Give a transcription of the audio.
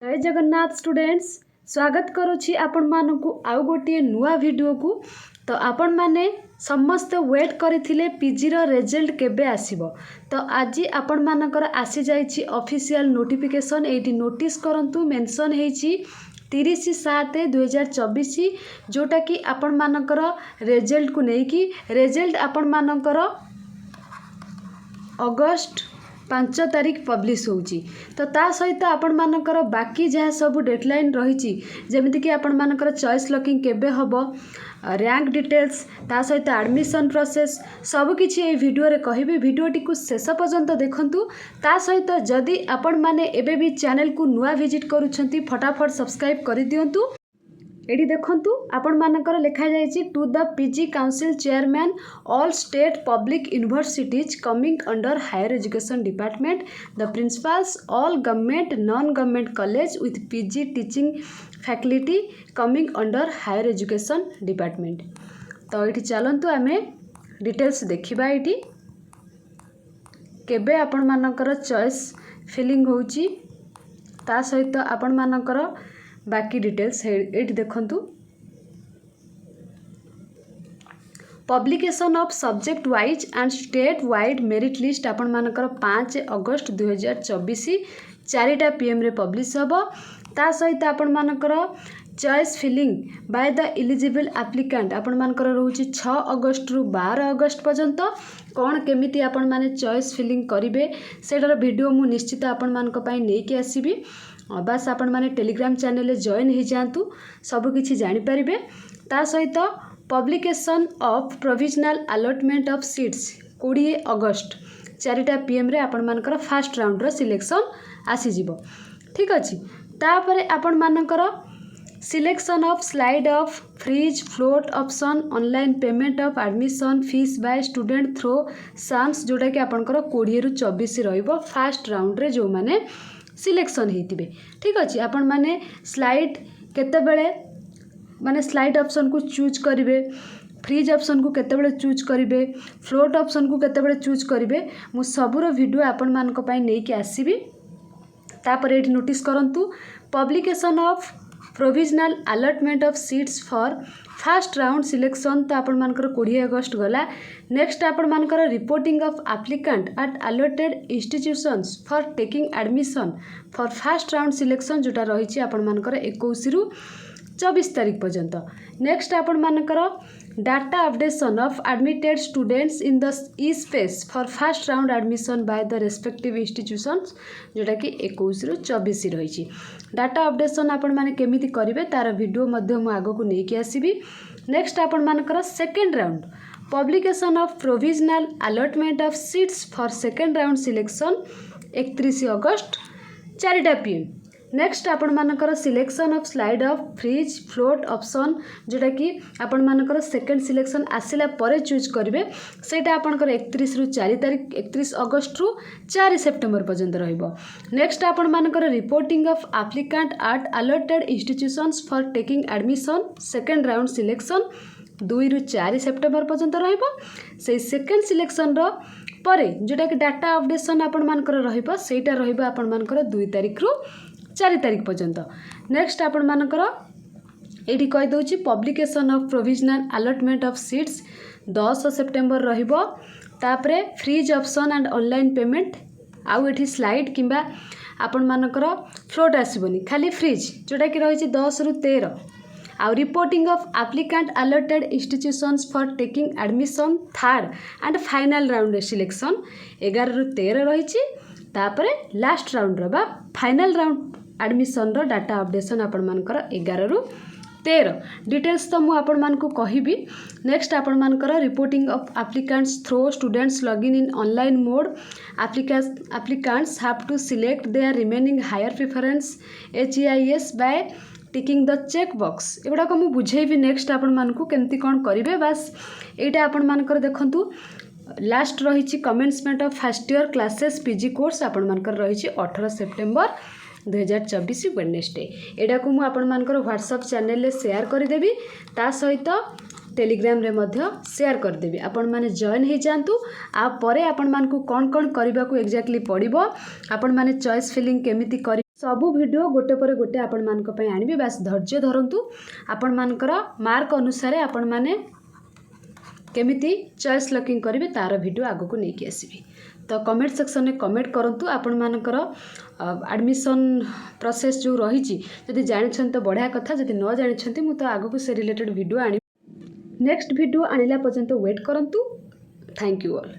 जय जगन्नाथ स्टूडेंट्स स्वागत करुछि आपण मानकु आउ गोटे नुआ वीडियो को। तो आपण माने समस्त वेट करथिले पीजी रो रिजल्ट केबे आसीबो। तो आज आपण मानकर आसी जाइछि ऑफिशियल नोटिफिकेशन। एटी नोटिस करंतु मेंशन हेछि 30/7/2024 जोटा कि आपण मानकर रिजल्ट को नेकी रिजल्ट आपण मानकर अगस्त 5 तारीख पब्लिश होची। तो ता सहित आपण मानकर बाकी जहाँ सब डेडलाइन रही जमीती कि आपण मानकर चॉइस लॉकिंग केबे हबो, रैंक डिटेल्स ता सहित एडमिशन प्रोसेस सबकिछि ए वीडियो रे कहिबे। वीडियोटी को शेष पर्यंत देखंतु। ता सहित जदि आपण माने एबे भी चैनल को नुआ विजिट करूछंती फटाफट सब्सक्राइब करि दियंतु। एटी देखंतु आपण मानकर लिखा जायछि to the PG council chairman all state public universities coming under higher education department the principals all government non government college with PG teaching faculty coming under higher education department. तो ये चलतु आम details देखा। ये केबे आपण मानकर choice filling होची ता सहित आपण मानकर बाकी डिटेल्स ये देखंतु। Publication of subject wise and state wide merit list आपण मानकर 5 अगस्त 2024 4टा PM रे पब्लिश हबो। ता सहित आपण मानकर choice filling by the eligible applicant आपण मानकर रहउची 6 अगस्त रु 12 अगस्त पर्यंत। कौन केमिति आपण माने चॉइस फिलिंग करिवे सेटार वीडियो मु निश्चित आपण मानक पई नेकी आसीबी। बस आपण माने टेलीग्राम चैनल जॉइन हो जातु सब किछि जानि परिबे। ता सहित publication of provisional allotment of seats 20 August 4टा PM रे आपण मानकर फर्स्ट राउंड रो सिलेक्शन आसी जिवो। ठीक अछि। तापरे आपण मानकर selection of slide of freeze float option online payment of admission fees by student through SAMS जोटा कि आपनकर 20 रु 24 रहिबो फर्स्ट राउंड रे जो माने सिलेक्शन हेतिबे। ठीक अछि। आपण माने स्लाइड केते बेले माने स्लाइड ऑप्शन को चूज करिवे, फ्रीज ऑप्शन को केते बेले चूज करिवे, फ्लोट ऑप्शन को केते बेले चूज करिवे मु सबुरो वीडियो आपण मानक पई नै कि आसीबी। तापर एठी नोटिस करंतु publication of provisional allotment of seats for first round selection तो आपण मानकर 20 अगस्त गला। नेक्स्ट आपण मानकर reporting of applicant at allotted institutions for taking admission for first round selection जोटा रही आपण मानकर 21 रु 24 तारीख पर्यंत। नेक्स्ट आपण मानकर data updation of admitted students in the E space for first round admission by the respective institutions जोटा कि 21 रु 24 रही। डाटा अपडेशन आपण माने केमिति करिवे तार वीडियो मध्य मु आगो को नै कि आसीबी। नेक्स्ट आपण मानकर second round publication of provisional allotment of seats for second round selection 31 August 4टा PM। नेक्स्ट आपण मानकर selection of slide of freeze float option जोटा कि आपण मानकर सेकंड सिलेक्शन आसिला परे चूज करिवे सेटा आपनकर 31 रु 4 तारीख 31 अगस्त रु 4 सेप्टेम्बर पर्यंत रहिबो। नेक्स्ट आपण मानकर reporting of applicant at allotted institutions for taking admission second round selection 2 रु 4 सेप्टेम्बर पर्यंत रहिबो। से सेकंड सिलेक्शन रो परे जोटा कि डाटा अपडेशन आपण मानकर रहिबो सेटा रहिबो आपण मानकर 2 तारीख रु 4 तारीख पर्यंत। नेक्स्ट आपण मानकर एठी कहि दउची publication of provisional allotment of seats 10 September रहिबो। तापरे freeze option and online payment आउ एठी स्लाइड किंबा आपण मानकर फ्लोट आसीबोनी खाली फ्रीज जोटा कि रही 10 रु 13 आउ reporting of applicant allotted institutions for taking admission third and final round selection 11 रु 13 रही। तापरे लास्ट राउंड रो बा फाइनल राउंड एडमिशन रो डाटा अपडेशन आपण मानकर 11 रु 13 डिटेल्स तो मु आपण मान को कहिबी। नेक्स्ट आपण मानकर reporting of applicants through students login in online mode applicants have to select their remaining higher preference HEIS by ticking the check box एगुड़ा को मु बुझेबी। नेक्स्ट आपण मान को केमती कोन करिवे बस एटा आपण मानकर देखंतु लास्ट रही commencement of first year classes PG course आपण मानकर रही 18 सेप्टेम्बर 2024 वेडनेसडे। एटा को मु आपण मानकर व्हाट्सएप चैनल ले शेयर कर देबी ता सहित टेलीग्राम रे मध्य शेयर कर देबी। आपण माने जॉइन हो जातु आ परे आपण मान को कोन कोन करबा को एग्जैक्टली पड़िबो आपण माने चॉइस फिलिंग केमिति करि सबु वीडियो गोटे पर गोटे आपण मानक पई आनिबे बास धैर्य धरंतु आपण मानकर मार्क अनुसार आपण माने केमिति चॉइस लॉकिंग करिवे तार वीडियो आगो को नेकी आसीबी। तो कमेंट सेक्शन में कमेंट करंतु आपण मानकर एडमिशन प्रोसेस जो रही जदि जानिछन तो बढ़िया कथा जदि न जानिछंती मु तो आगो को से रिलेटेड वीडियो आनी नेक्स्ट वीडियो आनिला पर्यंत वेट करंतु। Thank you all.